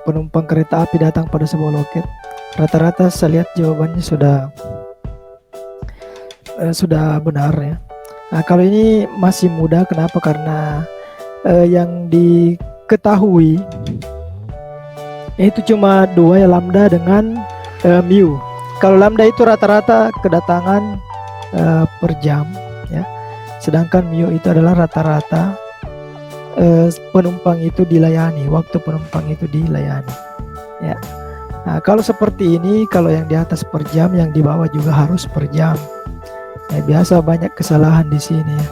penumpang kereta api datang pada sebuah loket? Rata-rata saya lihat jawabannya sudah benar ya. Nah, kalau ini masih mudah, kenapa? Karena yang diketahui itu cuma dua ya, lambda dengan mu. Kalau lambda itu rata-rata kedatangan per jam ya, sedangkan mu itu adalah rata-rata penumpang itu dilayani, waktu penumpang itu dilayani ya. Nah, kalau seperti ini, kalau yang di atas per jam, yang di bawah juga harus per jam. Ya, biasa banyak kesalahan di sini ya.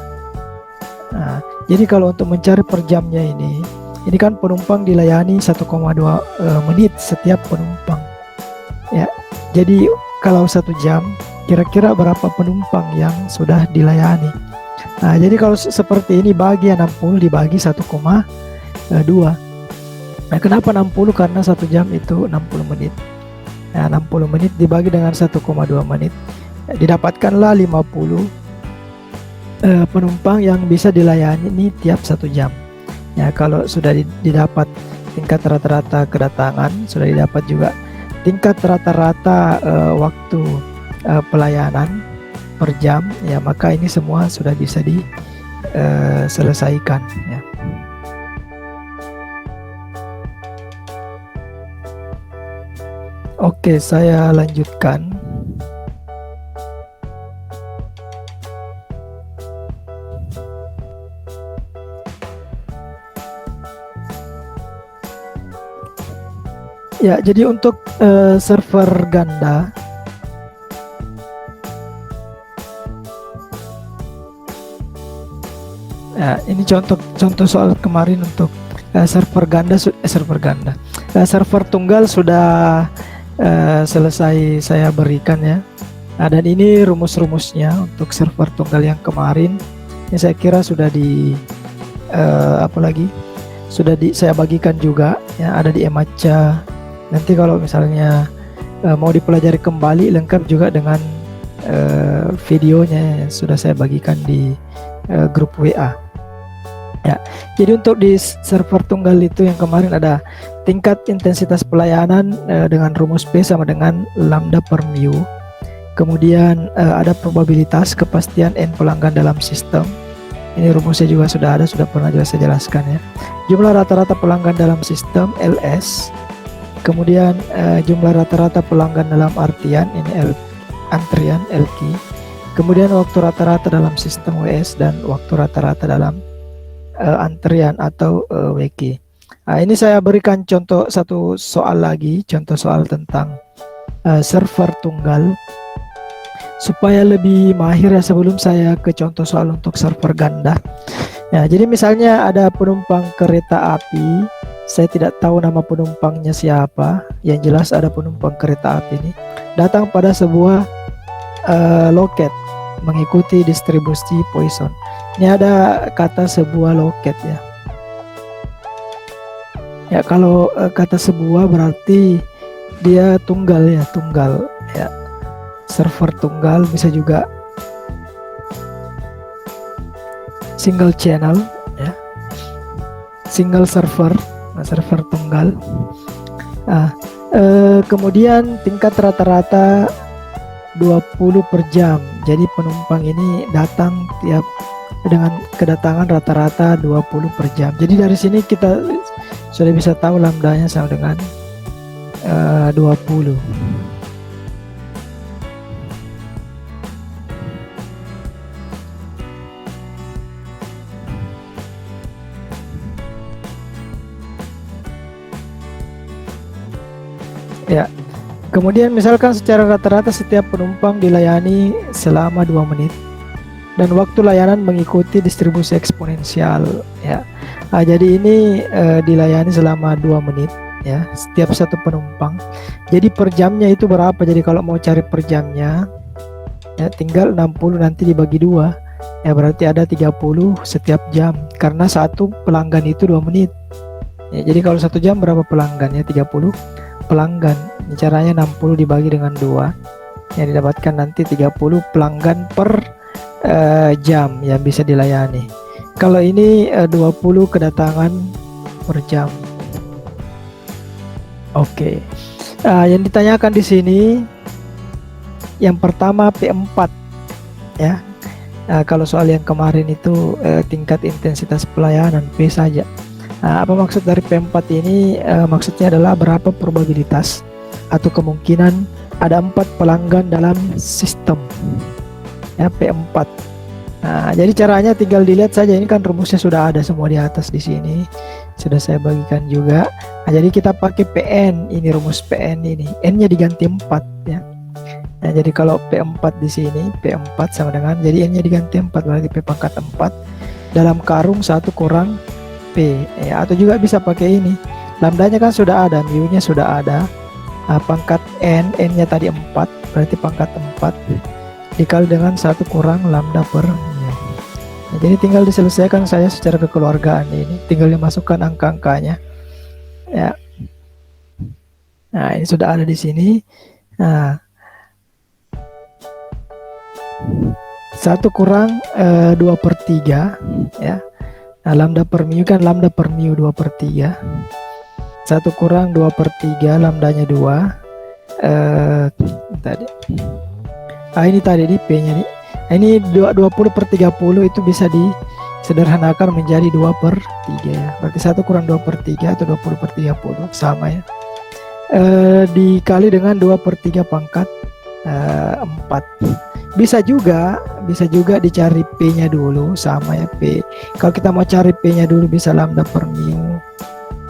Nah, jadi kalau untuk mencari per jamnya ini kan penumpang dilayani 1,2 menit setiap penumpang. Ya, jadi kalau 1 jam, kira-kira berapa penumpang yang sudah dilayani? Nah, jadi kalau seperti ini bagi 60 dibagi 1,2. Nah, kenapa 60? Karena 1 jam itu 60 menit. Nah, 60 menit dibagi dengan 1,2 menit, didapatkanlah 50 penumpang yang bisa dilayani ini tiap 1 jam. Ya, kalau sudah didapat tingkat rata-rata kedatangan, sudah didapat juga tingkat rata-rata waktu pelayanan per jam, ya maka ini semua sudah bisa diselesaikan ya. Oke, saya lanjutkan. Ya, jadi untuk server ganda, ya, ini contoh soal kemarin untuk server ganda, server tunggal sudah selesai saya berikan ya. Nah, dan ini rumus-rumusnya untuk server tunggal yang kemarin. Ini saya kira sudah saya bagikan juga ya, ada di Emaca. Nanti kalau misalnya mau dipelajari kembali lengkap juga dengan videonya yang sudah saya bagikan di grup WA. Ya, jadi untuk di server tunggal itu yang kemarin ada tingkat intensitas pelayanan dengan rumus P sama dengan lambda per mu. Kemudian ada probabilitas kepastian N pelanggan dalam sistem. Ini rumusnya juga sudah ada, sudah pernah juga saya jelaskan ya. Jumlah rata-rata pelanggan dalam sistem LS. Kemudian jumlah rata-rata pelanggan dalam artian ini antrian LQ. Kemudian waktu rata-rata dalam sistem WS dan waktu rata-rata dalam antrian atau WQ. Nah, ini saya berikan contoh satu soal lagi, contoh soal tentang server tunggal supaya lebih mahir ya, sebelum saya ke contoh soal untuk server ganda. Ya, jadi misalnya ada penumpang kereta api, saya tidak tahu nama penumpangnya siapa, yang jelas ada penumpang kereta api ini datang pada sebuah loket mengikuti distribusi Poisson. Ini ada kata sebuah loket ya. Ya, kalau kata sebuah berarti dia tunggal ya, tunggal ya. Server tunggal bisa juga single channel ya. Single server, server tunggal. Nah, kemudian tingkat rata-rata 20 per jam. Jadi penumpang ini datang tiap dengan kedatangan rata-rata 20 per jam. Jadi dari sini kita sudah bisa tahu lambdanya sama dengan 20. Ya. Kemudian misalkan secara rata-rata setiap penumpang dilayani selama 2 menit dan waktu layanan mengikuti distribusi eksponensial ya. Nah, jadi ini dilayani selama 2 menit ya setiap satu penumpang. Jadi per jamnya itu berapa? Jadi kalau mau cari per jamnya ya tinggal 60 nanti dibagi 2 ya, berarti ada 30 setiap jam karena satu pelanggan itu 2 menit ya. Jadi kalau 1 jam berapa pelanggan ya? 30 pelanggan. Ini caranya 60 dibagi dengan 2 yang didapatkan nanti 30 pelanggan per jam yang bisa dilayani. Kalau ini 20 kedatangan per jam. Oke. Yang ditanyakan di sini yang pertama P4 ya. Kalau soal yang kemarin itu tingkat intensitas pelayanan P saja. Apa maksud dari P4 ini? Maksudnya adalah berapa probabilitas atau kemungkinan ada 4 pelanggan dalam sistem ya, P4. Jadi caranya tinggal dilihat saja, ini kan rumusnya sudah ada semua di atas di sini. Sudah saya bagikan juga. Jadi kita pakai PN, ini rumus PN ini. N-nya diganti 4 ya. Jadi kalau P4 di sini, P4 sama dengan, jadi N-nya diganti 4, berarti P pangkat 4 dalam karung 1 kurang P ya. Atau juga bisa pakai ini. Lambdanya kan sudah ada, mu-nya sudah ada. Pangkat N-nya tadi 4, berarti pangkat 4 dikali dengan 1 kurang lambda per mu. Jadi tinggal diselesaikan saya secara kekeluargaan ini, tinggal dimasukkan angka-angkanya. Ya. Nah, ini sudah ada di sini. 1 kurang 2/3 ya. Nah, lambda per mu kan lambda per mu 2/3. 1 kurang 2/3 lambdanya 2. Tadi. Ini tadi di P-nya nih. Ini 20/30 itu bisa disederhanakan menjadi 2/3 ya. Berarti 1 kurang 2/3 atau 20/30 sama ya. Dikali dengan 2/3 pangkat 4. Bisa juga dicari P-nya dulu sama ya P. Kalau kita mau cari P-nya dulu bisa lambda per mu.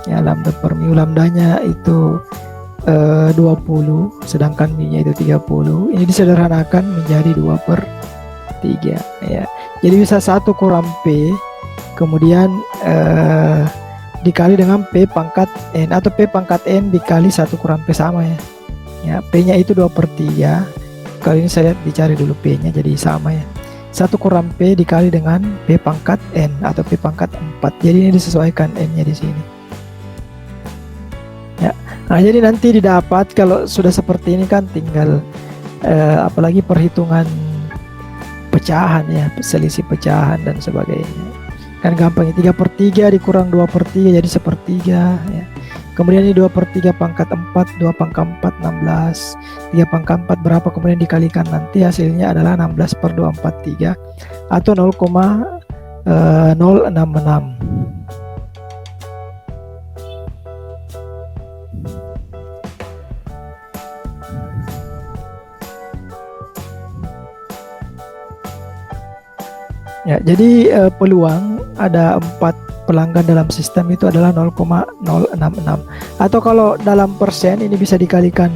Ya, lambda per mu, lambdanya itu 20 sedangkan mu-nya itu 30. Ini disederhanakan menjadi 2/3 ya. Jadi bisa 1 kurang P kemudian dikali dengan P pangkat N atau P pangkat N dikali 1 kurang P sama ya. Ya, P-nya itu 2/3. Kali ini saya dicari dulu P-nya jadi sama ya. 1 kurang P dikali dengan P pangkat N atau P pangkat 4. Jadi ini disesuaikan N-nya di sini. Ya. Nah, jadi nanti didapat kalau sudah seperti ini kan tinggal apalagi perhitungan pecahan ya, selisih pecahan dan sebagainya. Kan gampang ya, 3/3 dikurang 2/3 jadi 1/3 ya. Kemudian ini 2/3 pangkat 4, 2 pangkat 4 16, 3 pangkat 4 berapa, kemudian dikalikan nanti hasilnya adalah 16/243 atau 0,066. Ya, jadi peluang ada 4 pelanggan dalam sistem itu adalah 0,066 atau kalau dalam persen ini bisa dikalikan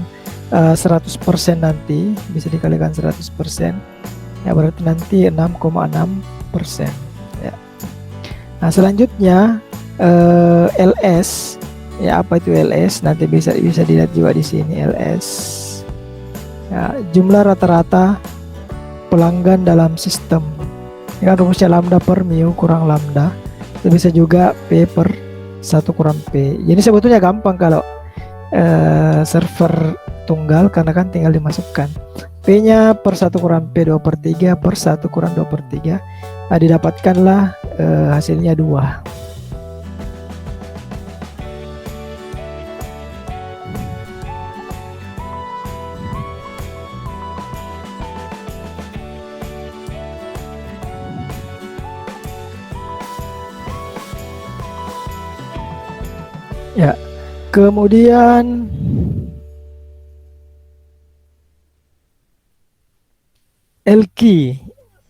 100% nanti, bisa dikalikan 100% ya, berarti nanti 6,6% ya. Nah, selanjutnya LS ya, apa itu LS? Nanti bisa dilihat juga di sini LS ya, jumlah rata-rata pelanggan dalam sistem. Ini kan rumusnya lambda per mu kurang lambda. Itu bisa juga P per 1 kurang P. Jadi sebetulnya gampang kalau server tunggal karena kan tinggal dimasukkan. P-nya per 1 kurang P 2/3 per 1 kurang 2/3. Nah, didapatkanlah hasilnya 2. Ya, kemudian L-key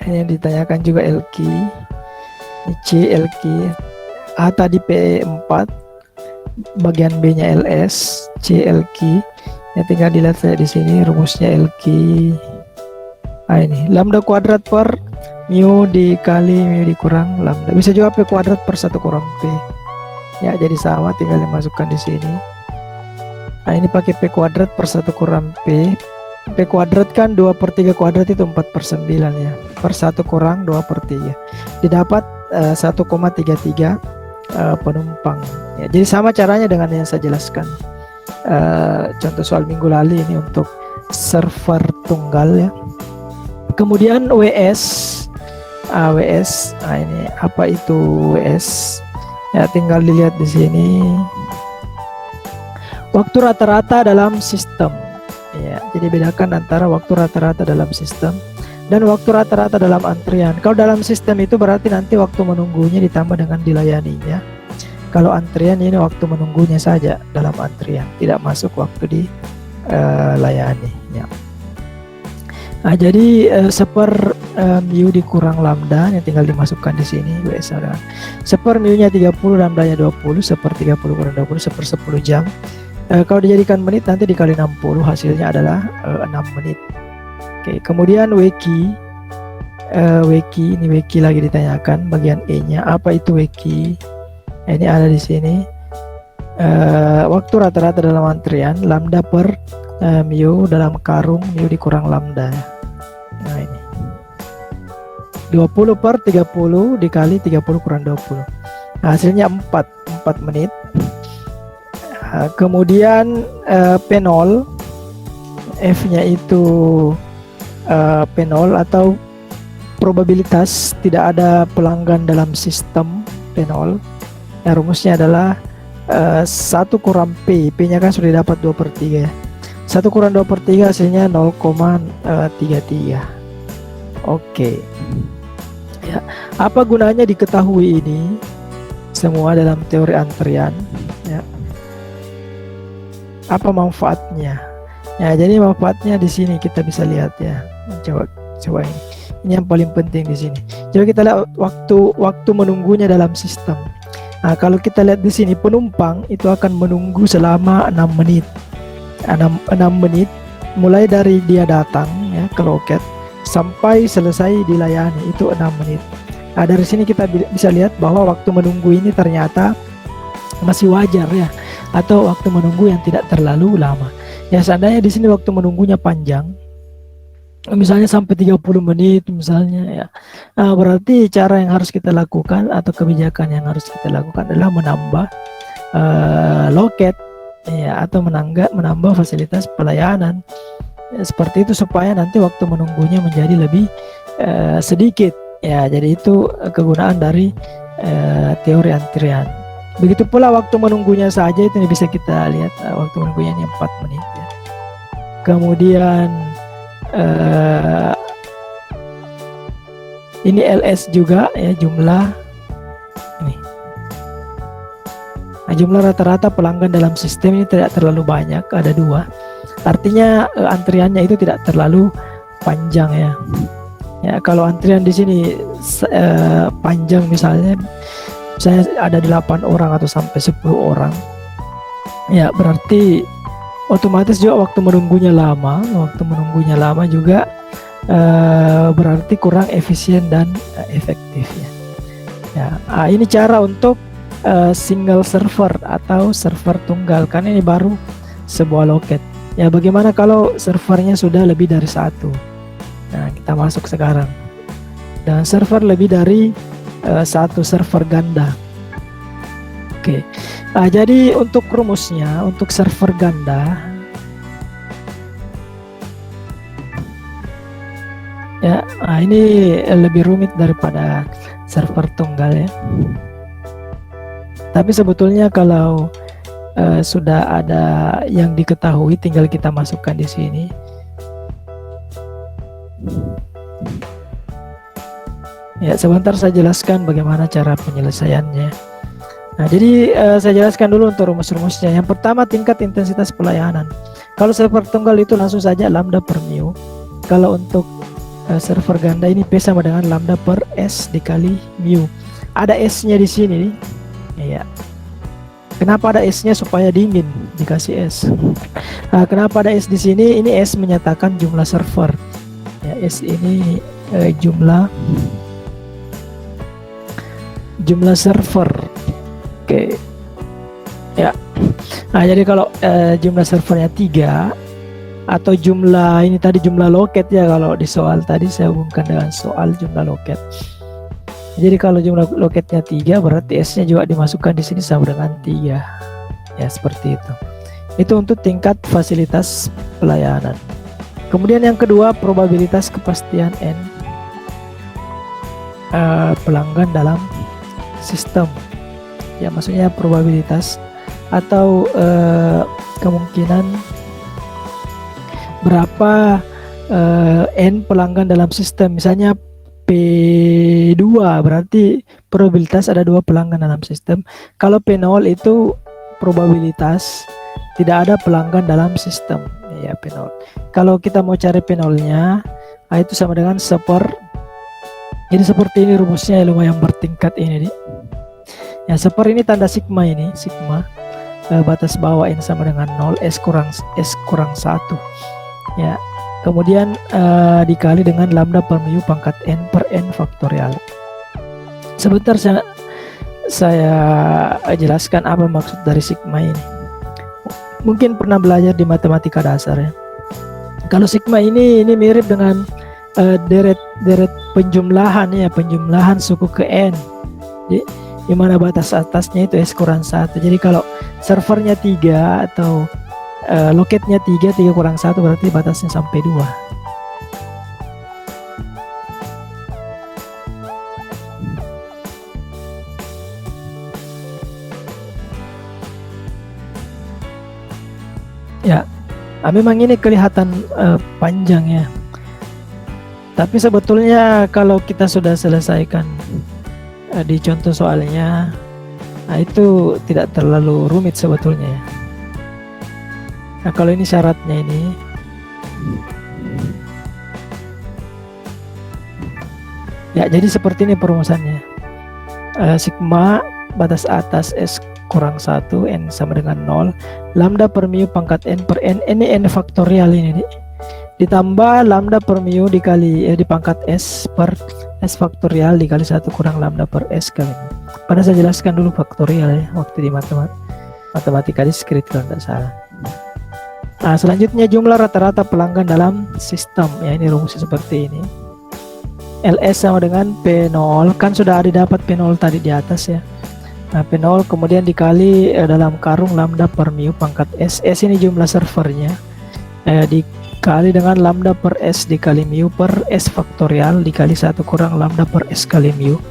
yang ditanyakan juga L-key, C L-key. Tadi P4, bagian B-nya LS, C L-key. Ya, tinggal dilihat saya di sini rumusnya L-key. Ini lambda kuadrat per mu dikali mu dikurang lambda. Bisa juga P kuadrat per 1 kurang P. Ya, jadi sama, tinggal dimasukkan di sini. Nah, ini pakai P kuadrat per 1 kurang P. P kuadrat kan 2/3 kuadrat itu 4/9 ya. Per 1 kurang 2/3. Didapat 1,33 penumpang. Ya, jadi sama caranya dengan yang saya jelaskan. Contoh soal minggu lalu ini untuk server tunggal ya. Kemudian WS. WS. Nah, ini apa itu WS? Ya, tinggal dilihat di sini. waktu rata-rata dalam sistem. Ya, jadi bedakan antara waktu rata-rata dalam sistem dan waktu rata-rata dalam antrian. Kalau dalam sistem itu berarti nanti waktu menunggunya ditambah dengan dilayaninya. Kalau antrian ini waktu menunggunya saja dalam antrian, tidak masuk waktu dilayani. Ya. Nah, jadi mu dikurang lambda yang tinggal dimasukkan di sini biasa dengan mu nya 30, lambdanya 20, 30 kurang 20 10 jam. Kalau dijadikan menit nanti dikali 60, hasilnya adalah 6 menit. Oke, kemudian weki ini weki lagi ditanyakan bagian E nya, apa itu weki? Ini ada di sini. Waktu rata-rata dalam antrian lambda per mu dalam karung mu dikurang lambda. Nah, ini 20 per 30 dikali 30 kurang 20. Nah, hasilnya 4 menit. Kemudian P0, F nya itu P0 atau probabilitas tidak ada pelanggan dalam sistem P0. Nah, rumusnya adalah 1 kurang P nya kan sudah dapat 2/3 ya. 1 kurang 2/3 hasilnya 0,33. Oke. Ya, apa gunanya diketahui ini semua dalam teori antrian? Ya. Apa manfaatnya? Ya, jadi manfaatnya di sini kita bisa lihat ya. Coba ini. Ini yang paling penting di sini. Coba kita lihat waktu menunggunya dalam sistem. Nah, kalau kita lihat di sini penumpang itu akan menunggu selama 6 menit. 6 menit mulai dari dia datang ya ke loket sampai selesai dilayani, itu 6 menit. Nah, dari sini kita bisa lihat bahwa waktu menunggu ini ternyata masih wajar ya, atau waktu menunggu yang tidak terlalu lama. Ya, seandainya di sini waktu menunggunya panjang, misalnya sampai 30 menit misalnya ya. Nah, berarti cara yang harus kita lakukan atau kebijakan yang harus kita lakukan adalah menambah loket ya, atau menambah fasilitas pelayanan. Seperti itu supaya nanti waktu menunggunya menjadi lebih sedikit ya. Jadi itu kegunaan dari teori antrian. Begitu pula waktu menunggunya saja itu bisa kita lihat, waktu menunggunya ini 4 menit ya. Kemudian ini LS juga ya, jumlah ini. Nah, jumlah rata-rata pelanggan dalam sistem ini tidak terlalu banyak, ada 2. Artinya antriannya itu tidak terlalu panjang ya. Ya, kalau antrian di sini panjang misalnya ada 8 orang atau sampai 10 orang. Ya, berarti otomatis juga waktu menunggunya lama. Waktu menunggunya lama juga berarti kurang efisien dan efektif ya. Ya, ini cara untuk single server atau server tunggal, karena ini baru sebuah loket. Ya, bagaimana kalau servernya sudah lebih dari 1? Nah, kita masuk sekarang. Dan server lebih dari 1 server ganda. Oke. Nah, jadi untuk rumusnya, untuk server ganda, ya, ini lebih rumit daripada server tunggal ya. Tapi sebetulnya kalau sudah ada yang diketahui, tinggal kita masukkan di sini. Ya, sebentar saya jelaskan bagaimana cara penyelesaiannya. Nah, jadi saya jelaskan dulu untuk rumus-rumusnya. Yang pertama, tingkat intensitas pelayanan. Kalau server tunggal itu langsung saja lambda per mu. Kalau untuk server ganda ini P sama dengan lambda per S dikali mu. Ada S-nya di sini. Ya. Kenapa ada S-nya? Supaya dingin, dikasih S. Nah, kenapa ada S di sini? Ini S menyatakan jumlah server. Ya, S ini jumlah server. Oke. Ya. Nah, jadi kalau jumlah servernya 3 atau jumlah ini tadi jumlah loket ya, kalau di soal tadi saya hubungkan dengan soal jumlah loket. Jadi kalau jumlah loketnya 3 berarti S-nya juga dimasukkan di sini sama dengan 3. Ya, seperti itu. Itu untuk tingkat fasilitas pelayanan. Kemudian yang kedua, probabilitas kepastian N pelanggan dalam sistem. Ya, maksudnya probabilitas atau kemungkinan berapa N pelanggan dalam sistem. Misalnya P2 berarti probabilitas ada 2 pelanggan dalam sistem. Kalau P0 itu probabilitas tidak ada pelanggan dalam sistem. Ya, P0. Kalau kita mau cari P0-nya, itu sama dengan jadi seperti ini rumusnya, lumayan bertingkat ini. Ya, ini tanda sigma ini, sigma. Batas bawah N sama dengan 0, S kurang 1. Ya. Kemudian dikali dengan lambda per mu pangkat N per N faktorial. Sebentar saya jelaskan apa maksud dari sigma ini. Mungkin pernah belajar di matematika dasar ya. Kalau sigma ini mirip dengan deret penjumlahan ya, penjumlahan suku ke N. Jadi, di mana batas atasnya itu S kurang 1. Jadi kalau servernya 3 atau loketnya 3 kurang 1 berarti batasnya sampai 2. Ya, memang ini kelihatan panjang ya. Tapi sebetulnya kalau kita sudah selesaikan di contoh soalnya, itu tidak terlalu rumit sebetulnya ya. Nah, kalau ini syaratnya ini, ya jadi seperti ini perumusannya. Sigma batas atas S kurang 1, N sama dengan 0, lambda per mu pangkat N per N, ini N faktorial ini, ditambah lambda per mu dikali di pangkat S per S faktorial dikali 1 kurang lambda per S kali ini. Pada saya jelaskan dulu faktorial ya, waktu di matematika diskrit kalau tidak salah. Nah, selanjutnya jumlah rata-rata pelanggan dalam sistem. Ya, ini rumusnya seperti ini. LS sama dengan P0, kan sudah didapat P0 tadi di atas ya. Nah, P0 kemudian dikali dalam karung lambda per mu pangkat S. S ini jumlah servernya. Dikali dengan lambda per S dikali mu per S faktorial dikali 1 kurang lambda per S kali mu.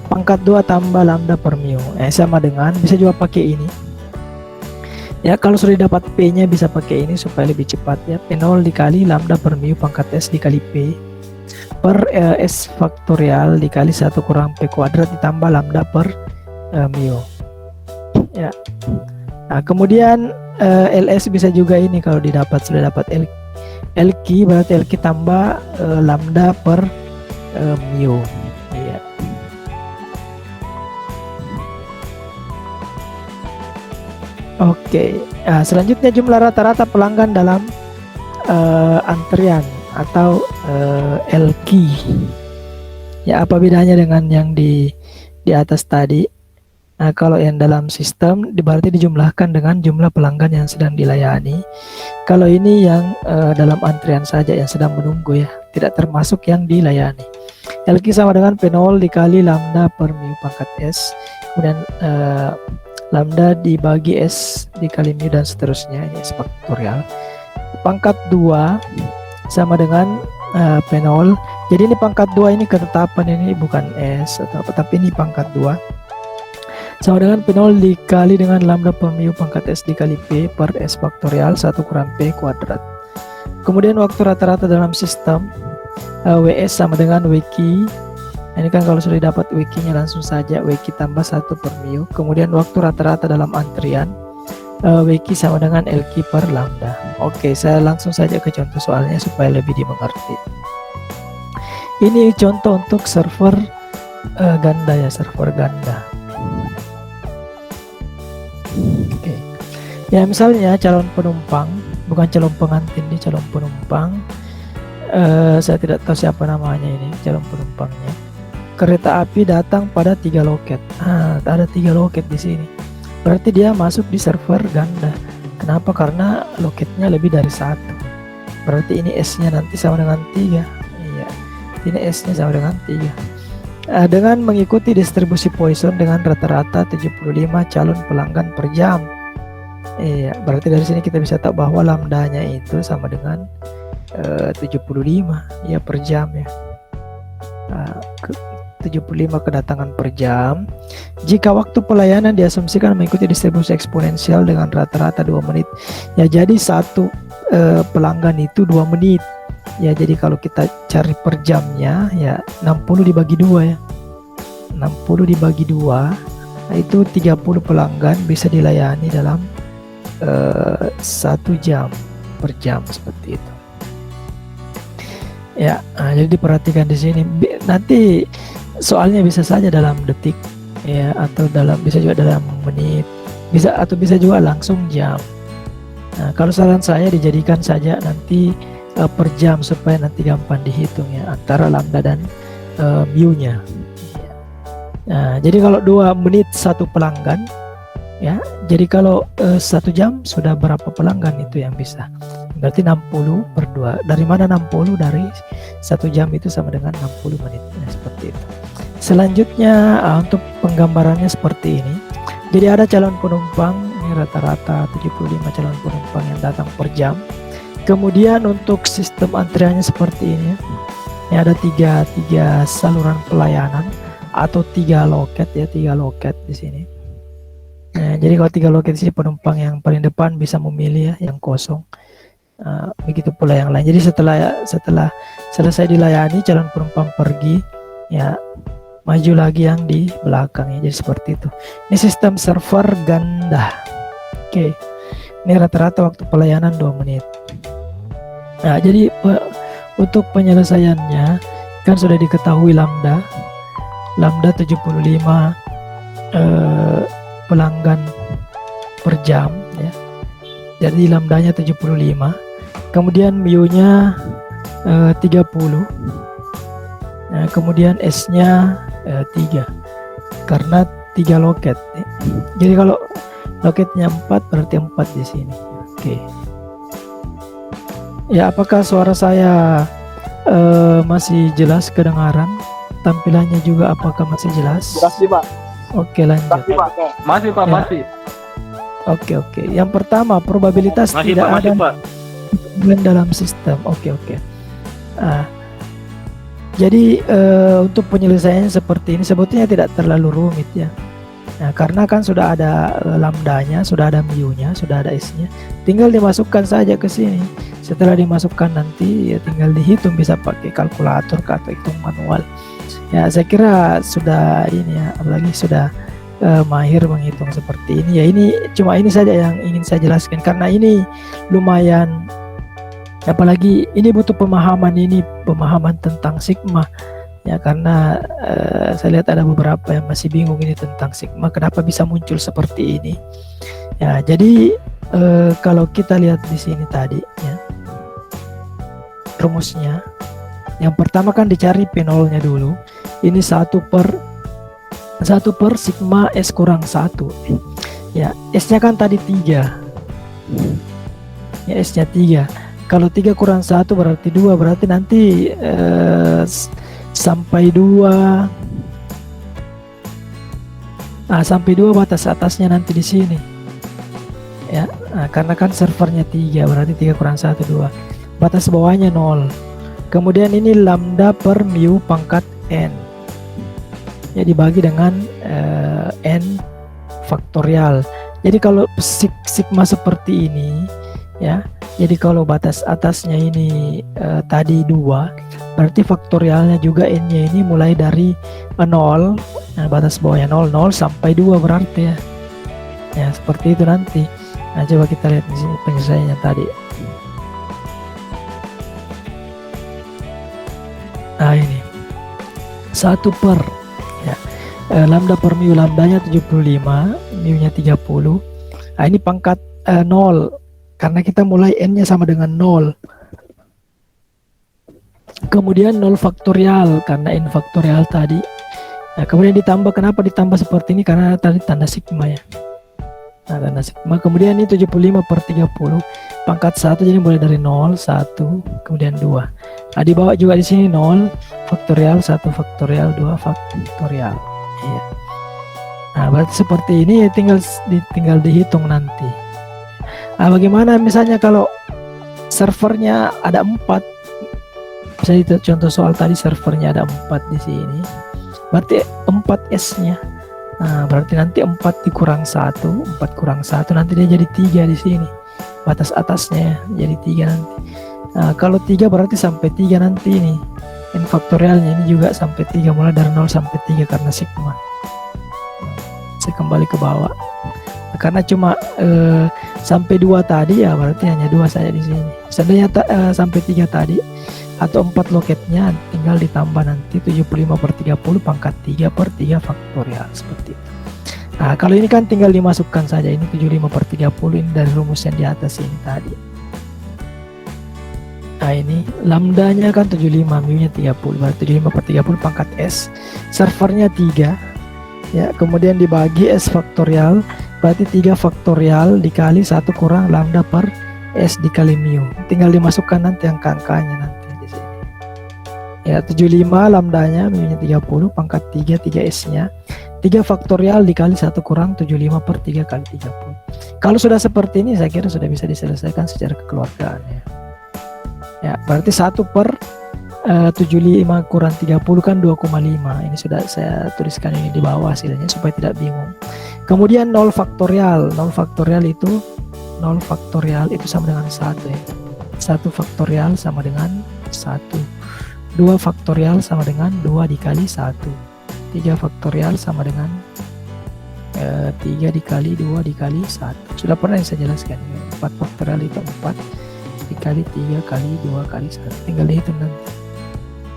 Pangkat 2 tambah lambda per mu. Sama dengan, bisa juga pakai ini. Ya, kalau sudah dapat P-nya bisa pakai ini supaya lebih cepat ya. P0 dikali lambda per mu pangkat S dikali P per S faktorial dikali 1 kurang P kuadrat ditambah lambda per mu. Ya. Nah, kemudian LS bisa juga ini kalau sudah dapat LQ berarti LQ tambah lambda per mu. Ya. Oke, nah, selanjutnya jumlah rata-rata pelanggan dalam antrian atau LQ. Ya, apa bedanya dengan yang di atas tadi? Nah, kalau yang dalam sistem berarti dijumlahkan dengan jumlah pelanggan yang sedang dilayani. Kalau ini yang dalam antrian saja yang sedang menunggu ya, tidak termasuk yang dilayani. LQ sama dengan P0 dikali lambda per mu pangkat S, kemudian lambda dibagi S dikali mu dan seterusnya, ini S faktorial. Pangkat 2 sama dengan P0. Jadi ini pangkat 2 ini ketetapan, ini bukan S atau apa, tapi ini pangkat 2 sama dengan P0 dikali dengan lambda per mu pangkat S dikali P per S faktorial 1 kurang P kuadrat. Kemudian waktu rata-rata dalam sistem WS sama dengan WQ. Ini kan kalau sudah dapat WQ-nya langsung saja WQ tambah 1 per mu. Kemudian waktu rata-rata dalam antrian WQ sama dengan LQ per lambda. Oke, saya langsung saja ke contoh soalnya supaya lebih dimengerti. Ini contoh untuk server ganda ya, server ganda. Oke. Ya, misalnya calon penumpang, bukan calon pengantin, ini calon penumpang. Saya tidak tahu siapa namanya ini, calon penumpangnya. Kereta api datang pada 3 loket. Ada 3 loket di sini. Berarti dia masuk di server ganda. Kenapa? Karena loketnya lebih dari 1. Berarti ini S-nya nanti sama dengan 3. Iya. Ini S-nya sama dengan 3. Dengan mengikuti distribusi Poisson dengan rata-rata 75 calon pelanggan per jam. Iya, berarti dari sini kita bisa tahu bahwa lambdanya itu sama dengan 75 ya per jam ya. 75 75 kedatangan per jam jika waktu pelayanan diasumsikan mengikuti distribusi eksponensial dengan rata-rata 2 menit. Ya, jadi satu pelanggan itu 2 menit. Ya, jadi kalau kita cari per jamnya ya 60 dibagi 2 ya. 60 dibagi 2, nah itu 30 pelanggan bisa dilayani dalam 1 jam per jam seperti itu. Ya, jadi diperhatikan di sini. Nanti soalnya bisa saja dalam detik ya, atau bisa juga dalam menit, bisa juga langsung jam. Nah, kalau saran saya dijadikan saja nanti per jam supaya nanti gampang dihitung ya antara lambda dan mu-nya. Nah, jadi kalau 2 menit 1 pelanggan ya, jadi kalau 1 jam sudah berapa pelanggan itu yang bisa? Berarti 60 per 2. Dari mana 60? Dari 1 jam itu sama dengan 60 menit. Nah, seperti itu. Selanjutnya untuk penggambarannya seperti ini. Jadi ada calon penumpang, ini rata-rata 75 calon penumpang yang datang per jam. Kemudian untuk sistem antriannya seperti ini. Ini ada tiga saluran pelayanan atau 3 loket ya, 3 loket di sini. Nah, jadi kalau 3 loket di sini, penumpang yang paling depan bisa memilih ya yang kosong. Begitu pula yang lain. Jadi setelah selesai dilayani, calon penumpang pergi ya, maju lagi yang di belakang ya. Jadi seperti itu. Ini sistem server ganda. Oke. Ini rata-rata waktu pelayanan 2 menit. Nah, jadi untuk penyelesaiannya kan sudah diketahui lambda 75 pelanggan per jam ya. Jadi lambdanya 75. Kemudian mu-nya 30. Nah, kemudian S-nya 3 karena 3 loket ya. Jadi kalau loketnya 4 berarti 4 di sini. Oke. Ya, apakah suara saya masih jelas kedengaran? Tampilannya juga apakah masih jelas? Jelas sih, Pak. Oke, lanjut. Masih, Pak, Ya. masih. Oke. Yang pertama, probabilitas Masih, tidak Pak, masih, ada Pak. dalam sistem. Oke. Jadi untuk penyelesaiannya seperti ini sebetulnya tidak terlalu rumit ya. Nah, karena kan sudah ada lambdanya, sudah ada mu-nya, sudah ada S-nya. Tinggal dimasukkan saja ke sini. Setelah dimasukkan nanti ya tinggal dihitung, bisa pakai kalkulator atau hitung manual. Ya, saya kira sudah ini ya, apalagi sudah mahir menghitung seperti ini. Ya, ini saja yang ingin saya jelaskan karena ini lumayan, apalagi ini butuh pemahaman tentang sigma. Ya, karena saya lihat ada beberapa yang masih bingung ini tentang sigma, kenapa bisa muncul seperti ini. Ya, jadi kalau kita lihat di sini tadi ya, rumusnya yang pertama kan dicari P0-nya dulu. Ini 1 per sigma S kurang 1 ya. S-nya kan tadi 3 ya, S-nya 3. Kalau 3 kurang 1 berarti 2, berarti nanti sampai 2 sampai 2 batas atasnya nanti di sini ya. Karena kan servernya 3 berarti 3 kurang 1 2, batas bawahnya 0. Kemudian ini lambda per mu pangkat n ya, dibagi dengan n faktorial. Jadi kalau sigma seperti ini ya, jadi kalau batas atasnya ini tadi 2, berarti faktorialnya juga n-nya ini mulai dari 0, nah batas bawahnya 0 sampai 2 berarti ya. Ya, seperti itu nanti. Nah, coba kita lihat di sini penyelesaiannya tadi. Nah, ini 1 per ya, lambda per mu, lambdanya 75, mu-nya 30. Nah, ini pangkat 0 karena kita mulai n-nya sama dengan 0. Kemudian 0 faktorial karena n faktorial tadi. Nah, kemudian ditambah, kenapa ditambah seperti ini? Karena tadi tanda sigma ya. Nah, tanda sigma. Kemudian ini 75 per 30 pangkat 1, jadi mulai dari 0, 1, kemudian 2. Nah, dibawa juga di sini 0 faktorial, 1 faktorial, 2 faktorial. Iya. Nah, berarti seperti ini ya, tinggal dihitung nanti. Nah, bagaimana misalnya kalau servernya ada 4? Misalnya contoh soal tadi servernya ada 4 di sini. berarti 4S nya. Nah, berarti nanti 4 dikurang 1, 4 kurang 1 nanti dia jadi 3 di sini. Batas atasnya jadi 3 nanti. Nah, kalau 3 berarti sampai 3 nanti ini. N faktorialnya ini juga sampai 3, mulai dari 0 sampai 3 karena sigma. Saya kembali ke bawah. Karena cuma sampai 2 tadi ya berarti hanya 2 saja di sini. Seandainya sampai 3 tadi atau 4 loketnya tinggal ditambah nanti 75/30 pangkat 3/3 faktorial seperti itu. Nah, kalau ini kan tinggal dimasukkan saja, ini 75/30 ini dari rumus yang di atas ini tadi. Nah, ini lambdanya kan 75, mu-nya 30, berarti 75/30 pangkat S. Servernya 3 ya, kemudian dibagi S faktorial, berarti 3 faktorial dikali 1 kurang lambda per S dikali mu. Tinggal dimasukkan nanti angka-angkanya nanti. Ya, 75 lambdanya, mu-nya 30, pangkat 3, 3S-nya. 3 faktorial dikali 1 kurang 75/3 kali 30. Kalau sudah seperti ini, saya kira sudah bisa diselesaikan secara kekeluargaan ya. Ya, berarti 1/75 kurang 30 kan 2,5. Ini sudah saya tuliskan ini di bawah hasilnya supaya tidak bingung. Kemudian 0 faktorial. 0 faktorial itu sama dengan 1 ya. 1 faktorial sama dengan 1. 2 faktorial sama dengan 2 dikali 1. 3 faktorial sama dengan 3 dikali 2 dikali 1. Sudah pernah saya jelaskan. 4 faktorial itu 4 dikali 3 kali 2 kali 1. Tinggal dihitung nanti.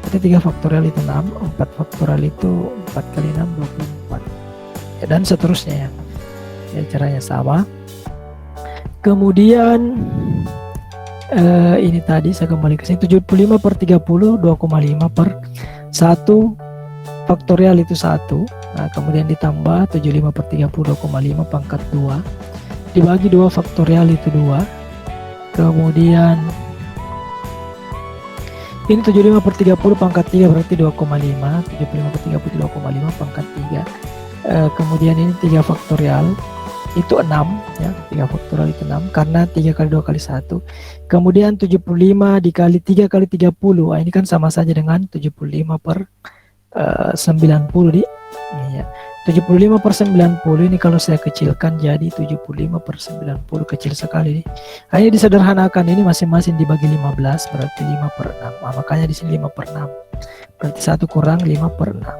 Berarti 3 faktorial itu 6, 4 faktorial itu 4 kali 6 24. Ya, dan seterusnya ya. Ya, caranya sama. Kemudian ini tadi saya kembali ke sini 75/30 2,5 per 1 faktorial itu 1. Nah, kemudian ditambah 75/30 2,5 pangkat 2 dibagi 2 faktorial itu 2. Kemudian ini 75/30 pangkat 3 berarti 2,5. 75/30 2,5 pangkat 3. Kemudian ini 3 faktorial itu 6 ya, 3 faktorial itu 6 karena 3 kali 2 kali 1. Kemudian 75 dikali 3 kali 30. Ini kan sama saja dengan 75/90 di ini ya. 75/90 ini kalau saya kecilkan jadi 75/90, kecil sekali nih. Hanya disederhanakan, ini masing-masing dibagi 15 berarti 5/6. Nah, makanya di sini 5/6. Berarti 1 kurang 5/6.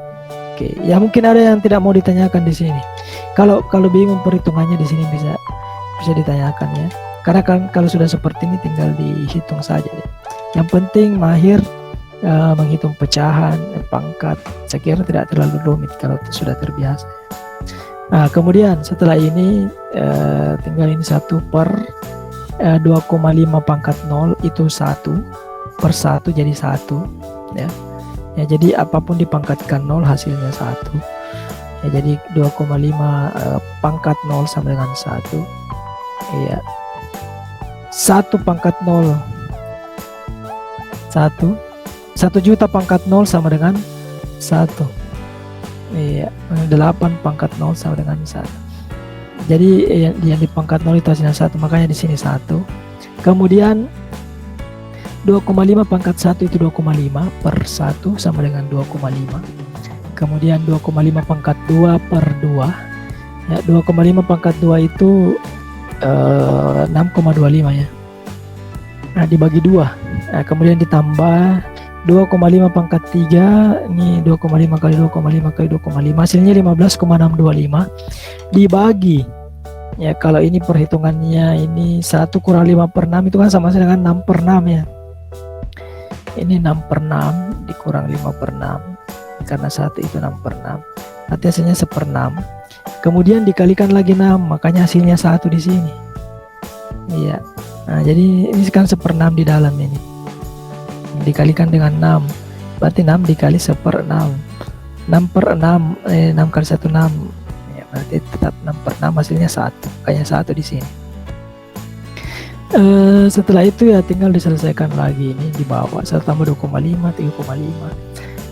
Oke, ya mungkin ada yang tidak mau ditanyakan di sini. Kalau bingung perhitungannya di sini bisa ditanyakan ya. Karena kan kalau sudah seperti ini tinggal dihitung saja deh. Yang penting mahir menghitung pecahan, pangkat. Saya kira tidak terlalu rumit kalau sudah terbiasa. Nah, kemudian setelah ini tinggal ini 1/2,5 pangkat 0 itu 1/1 jadi 1 ya. Ya, jadi apapun dipangkatkan 0 hasilnya 1. Ya, jadi 2,5 pangkat 0 sama dengan 1. Iya. 1 pangkat 0 1 juta pangkat 0 sama dengan 1. Iya, 8 pangkat 0 sama dengan 1. Jadi yang dipangkat 0 itu hasilnya 1, makanya di sini 1. Kemudian 2,5 pangkat 1 itu 2,5 per 1 sama dengan 2,5. Kemudian 2,5 pangkat 2 per 2. Ya, 2,5 pangkat 2 itu 6,25 ya. Nah, dibagi 2. Nah, kemudian ditambah 2,5 pangkat 3, ini 2,5 kali 2,5 kali 2,5 hasilnya 15,625 dibagi ya, kalau ini perhitungannya ini 1 kurang 5/6 itu kan sama dengan 6/6 ya. Ini 6/6 dikurang 5/6 karena 1 itu 6/6, berarti hasilnya 1/6. Kemudian dikalikan lagi 6, makanya hasilnya 1 di sini. Iya. Nah, jadi ini kan 1/6 di dalam ini. Dikalikan dengan 6, berarti 6 dikali 1/6. 6/6 6 kali 1 6 ya, berarti tetap 6/6 hasilnya 1, makanya 1 di sini. Setelah itu ya tinggal diselesaikan lagi, ini di bawah 1 tambah 2,5 3,5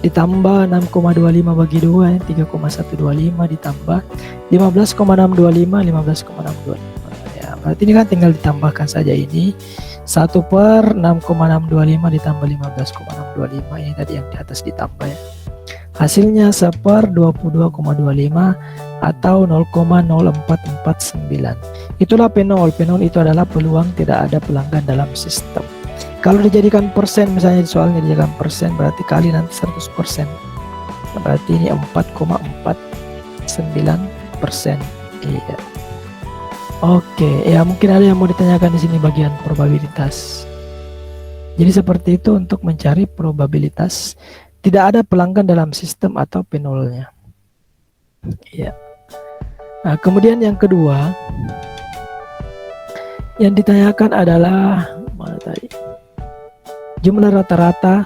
ditambah 6,25 bagi 2 3,125 ditambah 15,625 ya, berarti ini kan tinggal ditambahkan saja ini 1/6,625 ditambah 15,625, ini tadi yang di atas ditambah ya. Hasilnya 1/22,25 atau 0,0449. Itulah P0. P0 itu adalah peluang tidak ada pelanggan dalam sistem. Kalau dijadikan persen, misalnya soalnya dijadikan persen, berarti kali nanti 100%. Berarti ini 4,49%. Iya. Oke, ya mungkin ada yang mau ditanyakan di sini bagian probabilitas. Jadi seperti itu untuk mencari probabilitas tidak ada pelanggan dalam sistem atau P0-nya. Ya. Nah, kemudian yang kedua yang ditanyakan adalah mana tadi? Jumlah rata-rata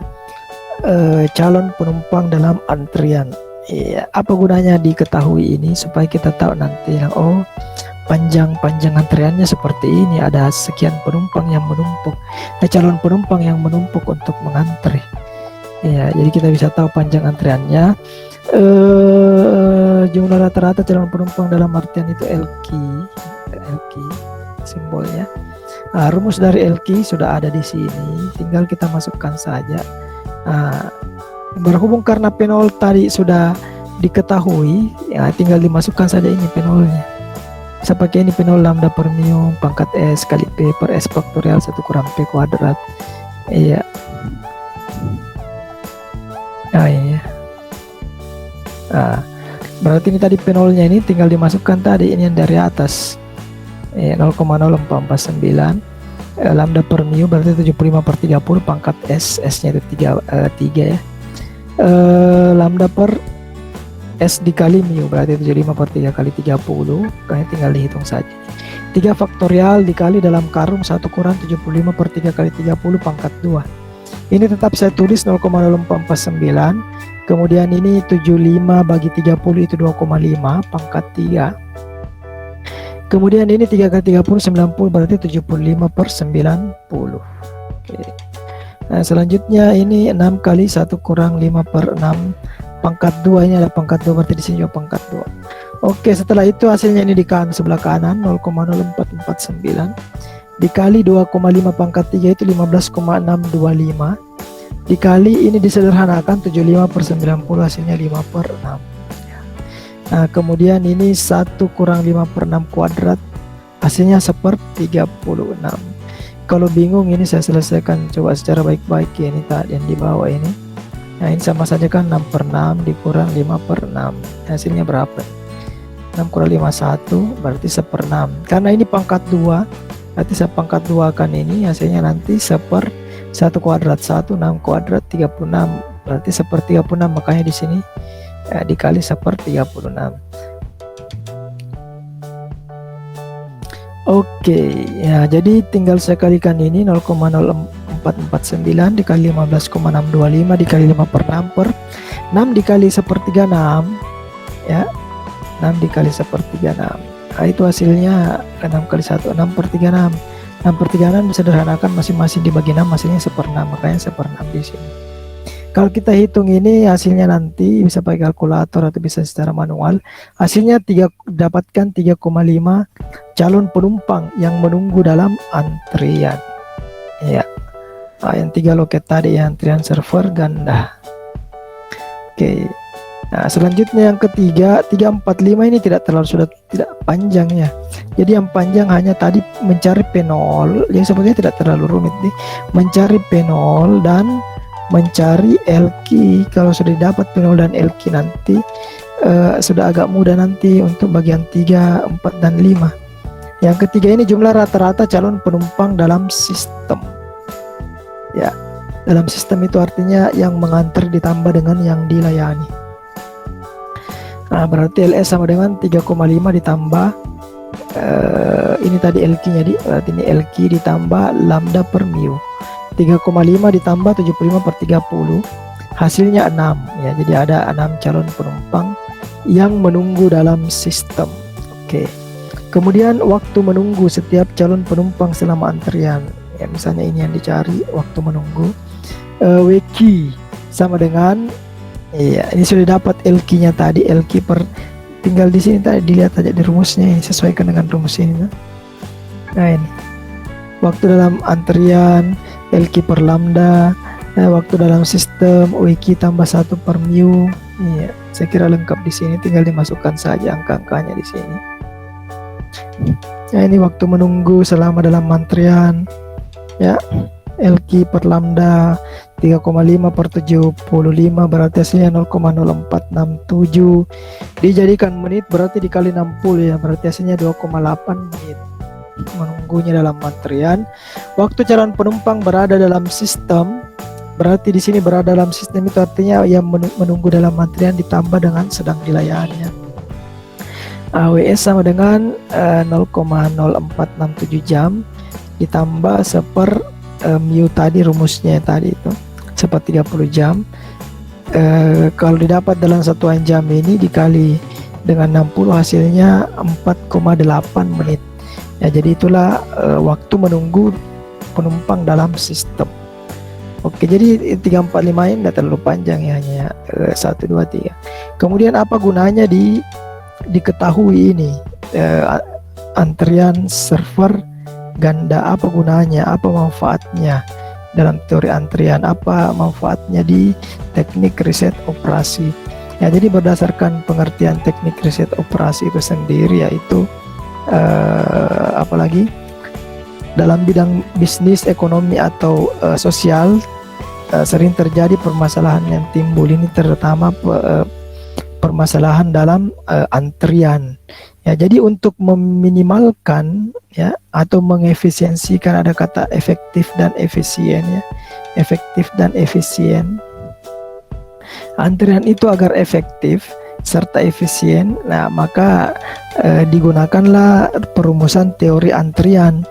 calon penumpang dalam antrian. Ya, apa gunanya diketahui ini supaya kita tahu nanti yang panjang antriannya seperti ini, ada sekian penumpang yang menumpuk, calon penumpang yang menumpuk untuk mengantri. Ya, jadi kita bisa tahu panjang antriannya. Jumlah rata-rata calon penumpang dalam artian itu LQ simbolnya. Nah, rumus dari LQ sudah ada di sini, tinggal kita masukkan saja. Nah, berhubung karena P0 tadi sudah diketahui, ya tinggal dimasukkan saja ini P0-nya. Bisa pakai ini P0 lambda per mu pangkat S kali P per S faktorial 1 kurang P kuadrat. Iya. Nah ini ya. Nah, berarti ini tadi P0-nya ini tinggal dimasukkan tadi ini yang dari atas. 0,0449 lambda per mu berarti 75/30 pangkat S-nya itu 3 ya. Lambda per S dikali mu berarti 75/3 kali 30, kalian tinggal dihitung saja. 3 faktorial dikali dalam karung 1 kurang 75/3 kali 30 pangkat 2. Ini tetap saya tulis 0,0449. Kemudian ini 75 bagi 30 itu 2,5 pangkat 3. Kemudian ini 3 kali 30 90 berarti 75/90. Oke. Nah, selanjutnya ini 6 kali 1 kurang 5/6 pangkat 2, ini ada pangkat 2 berarti di sini juga pangkat 2. Oke, setelah itu hasilnya ini di kanan sebelah kanan 0,0449 dikali 2,5 pangkat 3 itu 15,625 dikali ini disederhanakan 75/90 hasilnya 5/6. Nah, kemudian ini 1 kurang 5/6 kuadrat hasilnya 1/36. Kalau bingung ini saya selesaikan coba secara baik-baik ya, ini tadi yang di bawah ini. Nah, ini sama saja kan 6/6 dikurang 5/6. Hasilnya berapa? 6 kurang 5 1 berarti 1/6. Karena ini pangkat 2, berarti saya pangkat 2 kan ini hasilnya nanti 1 kuadrat 1 6 kuadrat 36 berarti 1/36, makanya di sini dikali 1/36. Oke, ya jadi tinggal saya kalikan ini 0,0449 dikali 15,625 dikali 5/6 per 6 dikali 1/36 ya. 6 dikali 1/36. Nah, itu hasilnya 6 kali 1 6/36. 6/36 disederhanakan masing-masing dibagi 6 hasilnya 1/6, makanya 1/6 di sini. Kalau kita hitung ini hasilnya nanti bisa pakai kalkulator atau bisa secara manual. Hasilnya dapatkan 3,5 calon penumpang yang menunggu dalam antrian. Ya. Nah, yang 3 loket tadi ya, antrian server ganda. Oke. Nah, selanjutnya yang ketiga 345 ini sudah tidak panjang ya. Jadi yang panjang hanya tadi mencari P0 yang sebenarnya tidak terlalu rumit nih. Mencari P0 dan mencari LQ. Kalau sudah didapat P0 dan LQ nanti sudah agak mudah nanti untuk bagian 3, 4 dan 5. Yang ketiga ini jumlah rata-rata calon penumpang dalam sistem. Ya, dalam sistem itu artinya yang mengantar ditambah dengan yang dilayani. Nah, berarti LS sama dengan 3,5 ditambah ini tadi LQ-nya berarti ini LQ ditambah lambda per mu. 3,5 ditambah 75/30 hasilnya 6 ya. Jadi ada 6 calon penumpang yang menunggu dalam sistem. Oke. Kemudian waktu menunggu setiap calon penumpang selama antrian ya, misalnya ini yang dicari waktu menunggu. WQ sama dengan ya, ini sudah dapat LQ-nya tadi, LQ per tinggal di sini tadi dilihat aja di rumusnya, ini sesuaikan dengan rumus ini. Nah, ini waktu dalam antrian LQ per lambda, waktu dalam sistem WQ tambah 1 per mu Iya, saya kira lengkap di sini, tinggal dimasukkan saja angka-angkanya di sini. Ya, ini waktu menunggu selama dalam antrian. Ya, LQ per lambda 3,5 per 75 berarti hasilnya 0,0467. Dijadikan menit berarti dikali 60 ya, berarti hasilnya 2,8 menit menunggunya dalam antrian. Waktu calon penumpang berada dalam sistem, berarti di sini berada dalam sistem itu artinya yang menunggu dalam antrian ditambah dengan sedang dilayani. AWS sama dengan 0,0467 jam ditambah seper mu tadi, rumusnya tadi itu seper 30 jam. Kalau didapat dalam satuan jam ini dikali dengan 60 hasilnya 4,8 menit. Ya, jadi itulah waktu menunggu penumpang dalam sistem. Oke, jadi 345 ini tidak terlalu panjang ya, hanya 1, 2, 3. Kemudian apa gunanya diketahui ini antrian server ganda, apa gunanya, apa manfaatnya dalam teori antrian, apa manfaatnya di teknik riset operasi. Ya, jadi berdasarkan pengertian teknik riset operasi itu sendiri, yaitu apalagi dalam bidang bisnis, ekonomi atau sosial sering terjadi permasalahan yang timbul ini, terutama permasalahan dalam antrian. Ya, jadi untuk meminimalkan ya atau mengefisiensikan, ada kata efektif dan efisien ya. Efektif dan efisien. Antrian itu agar efektif serta efisien, nah maka digunakanlah perumusan teori antrian.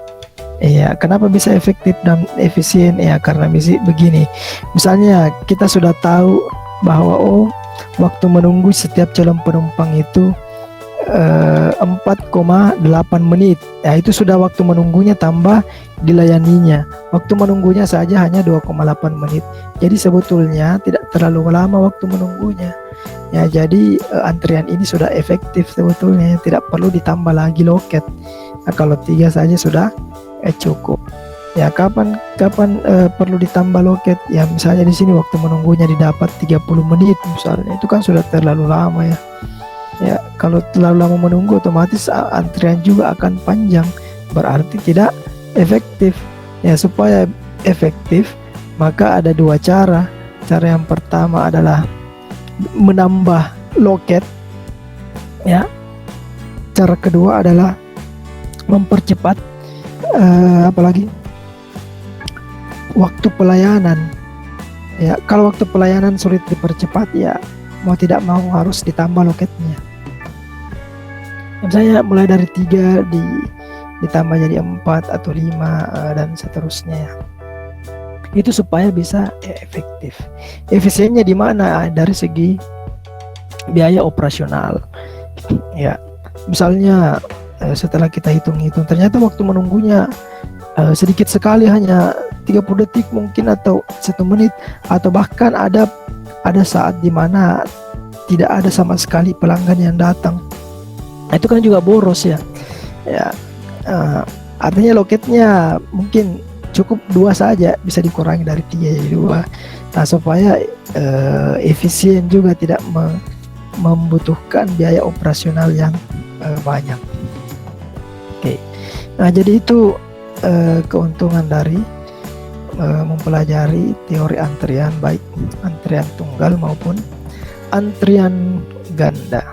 Ya, kenapa bisa efektif dan efisien? Ya, karena begini. Misalnya kita sudah tahu bahwa waktu menunggu setiap calon penumpang itu 4,8 menit. Ya, itu sudah waktu menunggunya tambah dilayaninya. Waktu menunggunya saja hanya 2,8 menit. Jadi sebetulnya tidak terlalu lama waktu menunggunya. Ya, jadi antrian ini sudah efektif sebetulnya, tidak perlu ditambah lagi loket. Nah, kalau 3 saja sudah cukup. Ya, kapan perlu ditambah loket? Ya, misalnya di sini waktu menunggunya didapat 30 menit misalnya, itu kan sudah terlalu lama ya. Ya, kalau terlalu lama menunggu otomatis antrian juga akan panjang, berarti tidak efektif. Ya, supaya efektif maka ada 2 cara. Cara yang pertama adalah menambah loket. Ya. Cara kedua adalah mempercepat apalagi waktu pelayanan. Ya, kalau waktu pelayanan sulit dipercepat, ya mau tidak mau harus ditambah loketnya. Misalnya mulai dari 3 ditambah jadi 4 atau 5 dan seterusnya ya. Itu supaya bisa efektif. Efisiennya di mana? Dari segi biaya operasional. Ya, misalnya setelah kita hitung-hitung ternyata waktu menunggunya sedikit sekali, hanya 30 detik mungkin atau 1 menit, atau bahkan ada saat dimana tidak ada sama sekali pelanggan yang datang. Itu kan juga boros ya. Ya, artinya loketnya mungkin cukup 2 saja, bisa dikurangi dari 3 jadi 2. Nah, supaya efisien juga, tidak membutuhkan biaya operasional yang banyak. Oke. Nah, jadi itu keuntungan dari mempelajari teori antrian, baik antrian tunggal maupun antrian ganda.